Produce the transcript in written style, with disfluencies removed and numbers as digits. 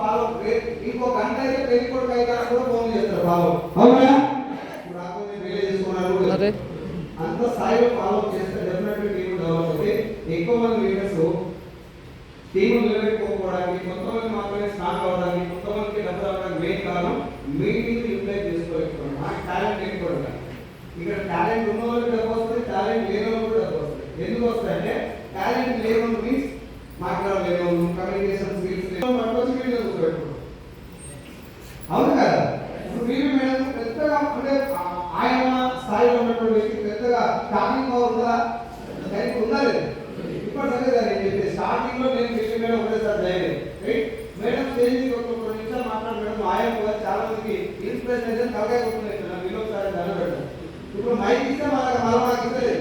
Follow ఇంకో గంట అయితే పెళ్లి కొడుకు అయితే కూడా ఫోన్ చేస్తారు ఫాలో అవునా రాకుండా పెళ్లి చేసుకున్నారు అంత స్థాయిలో ఫాలో చేస్తే డెఫినెట్లీ టీమ్ డెవలప్ అవుతుంది. ఎక్కువ మంది లీడర్స్ టీము నిలబెట్టుకోవడానికి కొంతమంది మాత్రమే స్ట్రాంగ్ అవ్వడానికి కొంతమందికి డబ్బు రావడానికి మెయిన్ కారణం మీటింగ్ యూటిలైజ్ చేసుకోలేకపోవడం. మనకి టాలెంట్ లేకపోవడం. ఇక్కడ టాలెంట్ ఉన్న వాళ్ళకి డబ్బు వస్తుంది, టాలెంట్ లేని వాళ్ళకి డబ్బు వస్తుంది. ఎందుకు వస్తాయంటే టాలెంట్ లేని మీన్స్ మాట్లాడలేము, కమ్యూనికేషన్ స్కిల్స్ పట్టుకొచ్చి వీళ్ళు కూర్చోబెట్టుకోవడం. అవును కదా? ఇప్పుడు వీళ్ళు మేడం పెద్దగా అంటే ఆయన స్థాయిలో ఉన్నటువంటి వ్యక్తి పెద్దగా టాకింగ్ పవర్ ఉందా? ఉండాలి. ఇప్పుడు సరే సార్ నేను చెప్పేది స్టార్టింగ్ లో నేను వీళ్ళు మేడం ఒకటేసారి ధైర్యం మేడం స్టేజ్ ఒక 2 నిమిషాలు మాట్లాడు మేడం ఆయన కూడా చాలా మందికి ఇన్స్పిరేషన్ అయితే తలకాయ కొట్టుకునేది వీళ్ళు ఒకసారి దండ పెట్టారు. ఇప్పుడు మైక్ ఇస్తే మనకు మళ్ళీ నాకు ఇస్తలేదు